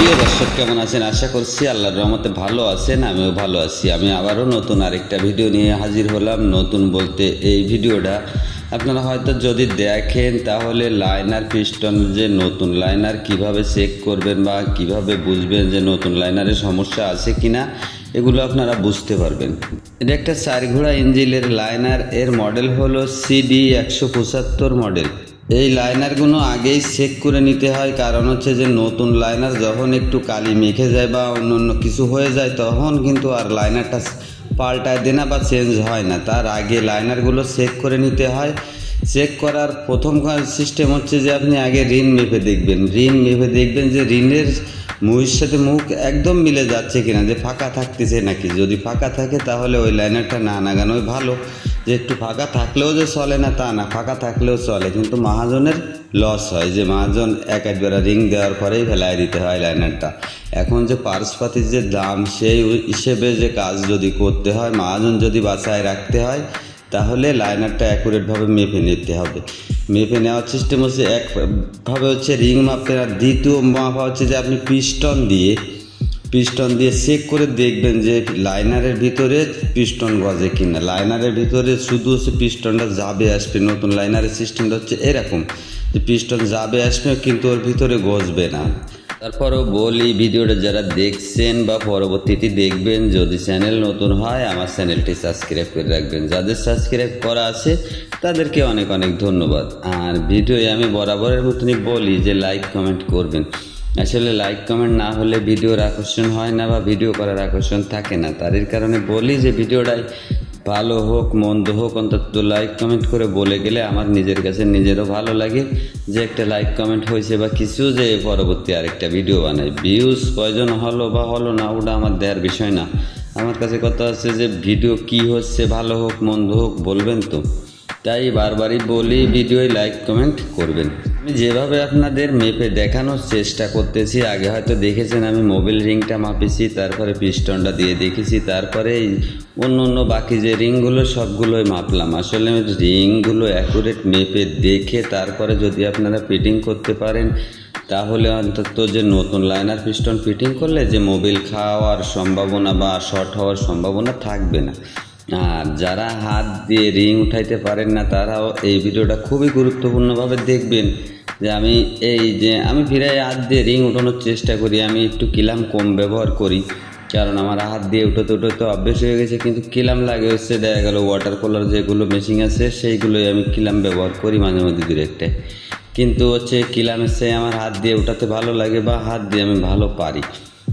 প্রিয় দর্শক, কেমন আছেন? আশা করছি আল্লাহর রহমতে ভালো আছেন। আমিও ভালো আছি। আমি আবারও নতুন আরেকটা ভিডিও নিয়ে হাজির হলাম। নতুন বলতে এই ভিডিওটা আপনারা হয়তো যদি দেখেন তাহলে লাইনার পিস্টন যে নতুন লাইনার কিভাবে চেক করবেন বা কিভাবে বুঝবেন যে নতুন লাইনারে সমস্যা আছে কিনা, এগুলো আপনারা বুঝতে পারবেন। এটা একটা 4 ঘোড়া ইঞ্জিনের লাইনার। এর মডেল হলো CD 175 মডেল। এই লাইনারগুলো আগেই চেক করে নিতে হয়, কারণ হচ্ছে যে নতুন লাইনার যখন একটু কালি মেখে যায় বা অন্য অন্য কিছু হয়ে যায় তখন কিন্তু আর লাইনারটা পাল্টায় দেয় না বা চেঞ্জ হয় না। তার আগে লাইনারগুলো চেক করে নিতে হয়। চেক করার প্রথম সিস্টেম হচ্ছে যে আপনি আগে রিং মেপে দেখবেন। যে রিংয়ের মুখের সাথে মুখ একদম মিলে যাচ্ছে কিনা, যে ফাঁকা থাকতেছে নাকি। যদি ফাঁকা থাকে তাহলে ওই লাইনারটা না লাগানোই ভালো। যে একটু ফাঁকা থাকলেও যে চলে না তা না, ফাঁকা থাকলেও চলে, কিন্তু মহাজনের লস হয়। যে মহাজন একবার রিং দেওয়ার পরেই ফেলাই দিতে হয় লাইনারটা। এখন যে পার্সপাতির যে দাম, সেই হিসেবে যে কাজ যদি করতে হয়, মহাজন যদি বাঁচায় রাখতে হয়, তাহলে লাইনারটা অ্যাকুরেটভাবে মেপে নিতে হবে। মেপে নেওয়ার সিস্টেম হচ্ছে একভাবে হচ্ছে রিং মাপতে, আর দ্বিতীয় মাপা হচ্ছে যে আপনি পিস্টন দিয়ে চেক করে দেখবেন যে লাইনারের ভিতরে পিস্টন গজে কিনা। লাইনারের ভিতরে শুধু হচ্ছে পিস্টনটা যাবে আসবে। নতুন লাইনারের সিস্টেমটা হচ্ছে এরকম যে পিস্টন যাবে আসবে কিন্তু ওর ভিতরে গজবে না। তারপরও বলি, ভিডিওটা যারা দেখছেন বা পরবর্তীতে দেখবেন, যদি চ্যানেল নতুন হয় আমার চ্যানেলটি সাবস্ক্রাইব করে রাখবেন। যাদের সাবস্ক্রাইব করা আছে তাদেরকে অনেক অনেক ধন্যবাদ। আর ভিডিওয়ে আমি বরাবরের মতনই বলি যে লাইক কমেন্ট করবেন। আসলে লাইক কমেন্ট না হলে ভিডিওর আকর্ষণ হয় না বা ভিডিও করার আকর্ষণ থাকে না। তার কারণে বলি যে ভিডিওটাই ভালো হোক মন্দ হোক, অন্তত লাইক কমেন্ট করে বলে গেলে আমার নিজের কাছে নিজেরও ভালো লাগে যে একটা লাইক কমেন্ট হয়েছে বা কিছু, যে পরবর্তী আরেকটা ভিডিও বানাই। ভিউজ কয়জন হলো বা হলো না ওটা আমার দেওয়ার বিষয় না। আমার কাছে কথা হচ্ছে যে ভিডিও কি হচ্ছে, ভালো হোক মন্দ হোক বলবেন তো। তাই বারবারই বলি, ভিডিওয় লাইক কমেন্ট করবেন। আমি যেভাবে আপনাদের মেপে দেখানোর চেষ্টা করতেছি, আগে হয়তো দেখেছেন আমি মোবিল রিংটা মাপেছি, তারপরে পিস্টনটা দিয়ে দেখেছি, তারপরে অন্য বাকি যে রিংগুলো সবগুলোই মাপলাম। আসলে রিংগুলো অ্যাকুরেট মেপে দেখে তারপরে যদি আপনারা ফিটিং করতে পারেন, তাহলে অন্তত যে নতুন লাইনার পিস্টন ফিটিং করলে যে মোবিল খাওয়ার সম্ভাবনা বা শর্ট হওয়ার সম্ভাবনা থাকবে না। আর যারা হাত দিয়ে রিং উঠাইতে পারেন না, তারাও এই ভিডিওটা খুবই গুরুত্বপূর্ণভাবে দেখবেন। যে আমি ফিরাই হাত দিয়ে রিং উঠানোর চেষ্টা করি। আমি একটু কিলাম কম ব্যবহার করি, কারণ আমার হাত দিয়ে উঠোতে অভ্যেস হয়ে গেছে। কিন্তু কিলাম লাগে হচ্ছে দেখা গেল ওয়াটার কুলার যেগুলো মেশিন আছে সেইগুলোই আমি কিলাম ব্যবহার করি মাঝে মধ্যে ডিরেক্টে। কিন্তু হচ্ছে কিলামের চেয়ে আমার হাত দিয়ে উঠাতে ভালো লাগে বা হাত দিয়ে আমি ভালো পারি।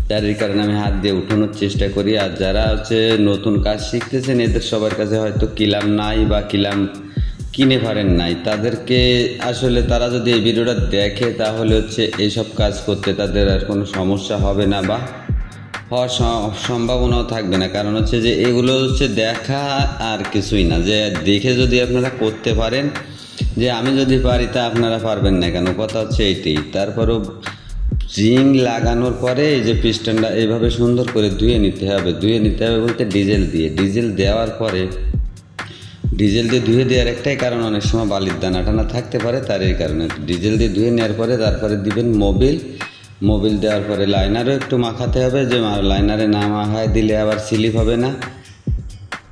তার কারণে আমি হাত দিয়ে উঠানোর চেষ্টা করি। আর যারা হচ্ছে নতুন কাজ শিখতেছেন, এদের সবার কাছে হয়তো কিলাম নাই বা কিলাম কিনে পারেন নাই, তাদেরকে আসলে তারা যদি এই ভিডিওটা দেখে তাহলে হচ্ছে এইসব কাজ করতে তাদের আর কোনো সমস্যা হবে না বা হওয়ার সম্ভাবনাও থাকবে না। কারণ হচ্ছে যে এগুলো হচ্ছে দেখা আর কিছুই না। যে দেখে যদি আপনারা করতে পারেন, যে আমি যদি পারি তা আপনারা পারবেন না কেন, কথা হচ্ছে এইটাই। তারপরও রিং লাগানোর পরে এই যে পিস্টনটা এইভাবে সুন্দর করে ধুয়ে নিতে হবে বলতে ডিজেল দেওয়ার পরে, ডিজেল দিয়ে ধুয়ে দেওয়ার একটাই কারণ, অনেক সময় বালির দানা টানা থাকতে পারে, তার এই কারণে ডিজেল দিয়ে ধুয়ে নেওয়ার পরে তারপরে দিবেন মোবিল দেওয়ার পরে লাইনারও একটু মাখাতে হবে, যে লাইনারে না মাখায় দিলে আবার স্লিপ হবে না।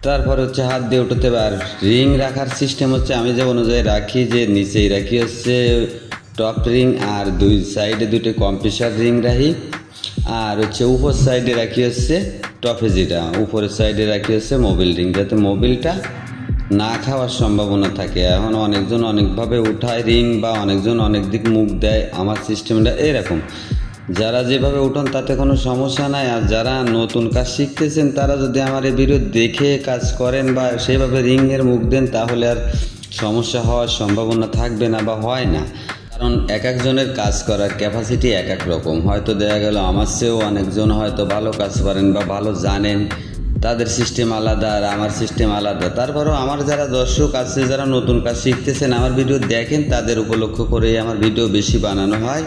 তারপর হচ্ছে হাত দিয়ে উঠতে হবে। আর রিং রাখার সিস্টেম হচ্ছে আমি যে অনুযায়ী রাখি, যে নিচেই রাখি হচ্ছে টপ রিং, আর দুই সাইডে দুটো কম্প্রেসার রিং রাখি, আর হচ্ছে উপর সাইডে রাখি হচ্ছে টপে, যেটা উপরের সাইডে রাখি হচ্ছে মোবিল রিং, যাতে মোবিলটা না খাওয়ার সম্ভাবনা থাকে। এখন অনেকজন অনেকভাবে উঠায় রিং বা অনেকজন অনেক দিক মুখ দেয়। আমার সিস্টেমটা এরকম, যারা যেভাবে উঠান তাতে কোনো সমস্যা নাই। আর যারা নতুন কাজ শিখতেছেন তারা যদি আমার এই ভিডিও দেখে কাজ করেন বা সেইভাবে রিংয়ের মুখ দেন, তাহলে আর সমস্যা হওয়ার সম্ভাবনা থাকবে না বা হয় না। কারণ এক একজনের কাজ করার ক্যাপাসিটি এক এক রকম। হয়তো দেখা গেল আমার চেয়েও অনেকজন হয়তো ভালো কাজ করেন বা ভালো জানেন, তাদের সিস্টেম আলাদা আর আমার সিস্টেম আলাদা। তারপরেও আমার যারা দর্শক আছে, যারা নতুন কাজ শিখতেছেন, আমার ভিডিও দেখেন, তাদের উপলক্ষ করে আমার ভিডিও বেশি বানানো হয়।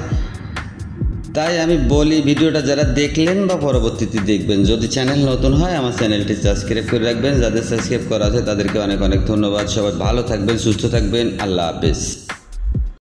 তাই আমি বলি, ভিডিওটা যারা দেখলেন বা পরবর্তীতে দেখবেন, যদি চ্যানেল নতুন হয় আমার চ্যানেলটি সাবস্ক্রাইব করে রাখবেন। যাদের সাবস্ক্রাইব করা আছে তাদেরকে অনেক অনেক ধন্যবাদ। সবাই ভালো থাকবেন, সুস্থ থাকবেন। আল্লাহ হাফেজ।